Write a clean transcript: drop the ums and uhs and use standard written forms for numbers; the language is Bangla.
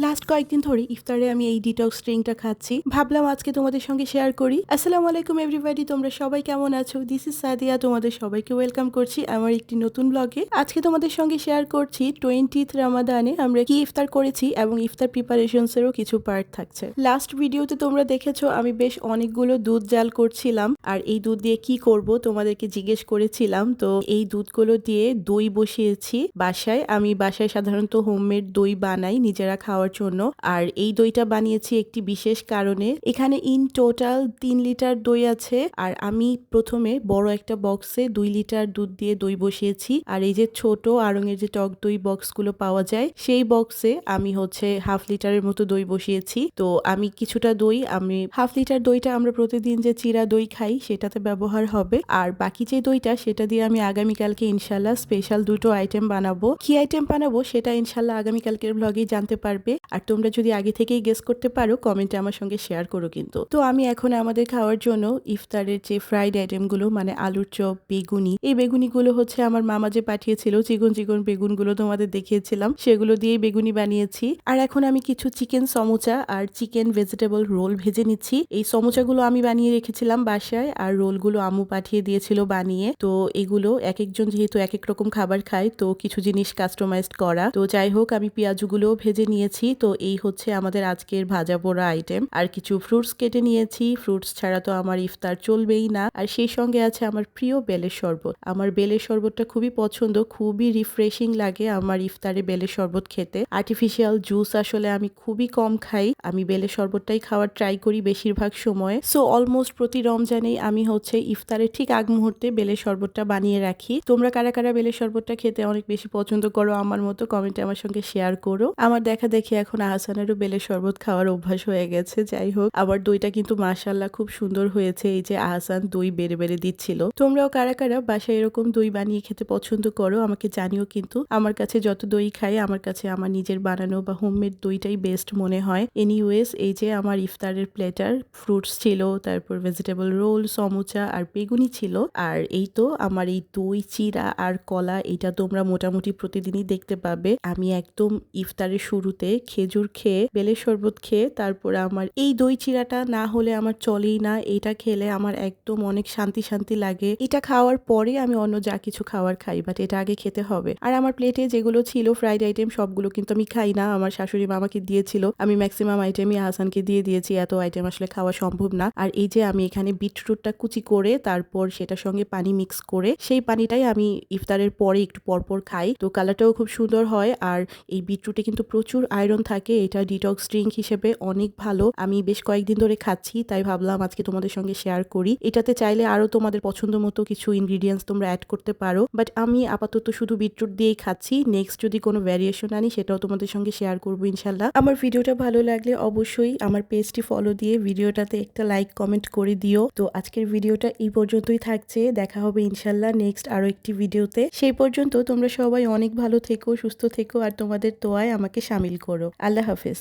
লাস্ট কয়েকদিন ধরে ইফতারে আমি এই ডিটক্স ড্রিঙ্কটা খাচ্ছি, ভাবলাম আজকে তোমাদের সঙ্গে শেয়ার করি। আসসালামু আলাইকুম এভরিবডি, তোমরা সবাই কেমন আছো? দিস ইজ সাদিয়া, তোমাদের সবাইকে ওয়েলকাম করছি আমার একটি নতুন ব্লগে। আজকে তোমাদের সঙ্গে শেয়ার করছি 20th রামাদানে আমরা কি ইফতার করেছি এবং ইফতার প্রিপারেশনস এরও কিছু পার্ট থাকছে। লাস্ট ভিডিওতে তোমরা দেখেছো আমি বেশ অনেকগুলো দুধ জাল করছিলাম, আর এই দুধ দিয়ে কি করব তোমাদেরকে জিজ্ঞেস করেছিলাম। তো এই দুধগুলো দিয়ে দই বসিয়েছি বাসায়। আমি বাসায় সাধারণত হোমমেড দই বানাই নিজেরা খাওয়ার জন্য, আর এই দইটা বানিয়েছি একটি বিশেষ কারণে। এখানে ইন টোটাল 3 লিটার দই আছে, আর আমি প্রথমে বড় একটা বক্সে 2 লিটার দুধ দিয়ে দই বসিয়েছি, আর এই যে ছোট আড়ঙের যে টক দই বক্সগুলো পাওয়া যায় সেই বক্সে আমি হচ্ছে হাফ লিটারের মতো দই বসিয়েছি। তো আমি কিছুটা দই, আমি হাফ লিটার দইটা আমরা প্রতিদিন যে চিরা দই খাই সেটাতে ব্যবহার হবে, আর বাকি যে দইটা সেটা দিয়ে আমি আগামীকালকে ইনশাল্লাহ স্পেশাল দুটো আইটেম বানাবো। কি আইটেম বানাবো সেটা ইনশাল্লাহ আগামীকালকের ব্লগেই জানতে পারবে, আর তোমরা যদি আগে থেকেই গেস করতে পারো কমেন্টে আমার সঙ্গে শেয়ার করো কিন্তু। তো আমি এখন আমাদের খাওয়ার জন্য ইফতারের যে ফ্রাইড আইটেমগুলো মানে আলুর চপ, বেগুনি, এই বেগুনিগুলো হচ্ছে আমার মামা যে পাঠিয়েছিল, চিকন চিকন বেগুনগুলো তোমাদের দেখিয়েছিলাম, সেগুলো দিয়েই বেগুনি বানিয়েছি। আর এখন আমি কিছু চিকেন সমোচা আর চিকেন ভেজিটেবল রোল ভেজে নিচ্ছি। এই সমোচাগুলো আমি বানিয়ে রেখেছিলাম বাসায়, আর রোলগুলো আম্মু পাঠিয়ে দিয়েছিল বানিয়ে। তো এগুলো এক একজন যেহেতু এক এক রকম খাবার খায়, তো কিছু জিনিস কাস্টমাইজড করা। তো যাই হোক, আমি পেঁয়াজগুলোও ভেজে নিয়েছি। তো এই হচ্ছে আমাদের আজকের ভাজা পোড়া আইটেম। আর কিছু ফ্রুটস কেটে নিয়েছি, ফ্রুটস ছাড়া তো আমার ইফতার চলবেই না। আর সেই সঙ্গে আছে আমার প্রিয় বেলের শরবত। আমার বেলের শরবতটা খুবই পছন্দ, খুবই রিফ্রেশিং লাগে আমার ইফতারে বেলের শরবত খেতে। আর্টিফিশিয়াল জুস আসলে আমি খুবই কম খাই, আমি বেলের শরবতটাই খাওয়ার ট্রাই করি বেশিরভাগ সময়। সো অলমোস্ট প্রতি রমজানেই আমি হচ্ছে ইফতারের ঠিক আগ মুহূর্তে বেলের শরবতটা বানিয়ে রাখি। তোমরা কারা কারা বেলের শরবতটা খেতে অনেক বেশি পছন্দ করো আমার মতো, কমেন্টে আমার সঙ্গে শেয়ার করো। আমার দেখা দেখি এখন আহসানেরও বেলের শরবত খাওয়ার অভ্যাস হয়ে গেছে। যাই হোক, আবার দইটা কিন্তু মাশাআল্লাহ খুব সুন্দর হয়েছে। এই যে আহসান দই বেড়ে বেড়ে দিচ্ছিল। তোমরাও কারা কারা বাসায় এরকম দই বানিয়ে খেতে পছন্দ করো আমাকে জানিও কিন্তু। আমার কাছে যত দই খাই, আমার কাছে আমার নিজের বানানো বা হোমমেড দইটাই বেস্ট মনে হয়। এনিওয়েজ, এই যে আমার ইফতারের প্লেটার, ফ্রুটস ছিল, তারপর ভেজিটেবল রোল, সমুচা আর বেগুনি ছিল। আর এই তো আমার এই দই, চিরা আর কলা, এটা তোমরা মোটামুটি প্রতিদিনই দেখতে পাবে। আমি একদম ইফতারের শুরুতে খেজুর খেয়ে, বেলের শরবত খেয়ে, তারপরে আমার এই দই চিরাটা না হলে আমার চলেই না। এটা খেলে আমার একদম অনেক শান্তি শান্তি লাগে। এটা খাওয়ার পরে আমি অন্য যা কিছু খাওয়ার খাই, বাট এটা আগে খেতে হবে। আর আমার প্লেটে যেগুলো ছিল ফ্রাইড আইটেম, সবগুলো কিন্তু আমি খাই না, আমার শাশুড়ি মামাকে দিয়েছিল। আমি ম্যাক্সিমাম আইটেমই হাসানকে দিয়ে দিয়েছি, এত আইটেম আসলে খাওয়া সম্ভব না। আর এই যে আমি এখানে বিটরুটটা কুচি করে তারপর সেটার সঙ্গে পানি মিক্স করে, সেই পানিটাই আমি ইফতারের পরে একটু পরপর খাই। তো কালারটাও খুব সুন্দর হয়। আর এই বিটরুটে কিন্তু প্রচুর আয়রন থাকে, এটা ডিটক্স ড্রিঙ্ক হিসেবে অনেক ভালো। আমি বেশ কয়েকদিন ধরে খাচ্ছি, তাই ভাবলাম আজকে তোমাদের সঙ্গে শেয়ার করি। এটাতে চাইলে আরো তোমাদের পছন্দ মতো কিছু ইনগ্রিডিয়েন্টস তোমরা অ্যাড করতে পারো, বাট আমি আপাতত শুধু বিটরুট দিয়েই খাচ্ছি। নেক্সট যদি কোনো ভ্যারিয়েশন আনি সেটাও তোমাদের সঙ্গে শেয়ার করবো ইনশাল্লাহ। আমার ভিডিওটা ভালো লাগলে অবশ্যই আমার পেজটি ফলো দিয়ে ভিডিওটাতে একটা লাইক কমেন্ট করে দিও। তো আজকের ভিডিওটা এই পর্যন্তই থাকছে, দেখা হবে ইনশাল্লাহ নেক্সট আরো একটি ভিডিওতে। সেই পর্যন্ত তোমরা সবাই অনেক ভালো থেকো, সুস্থ থেকো, আর তোমাদের দোয়ায় আমাকে শামিল করো। আল্লাহ হাফেজ।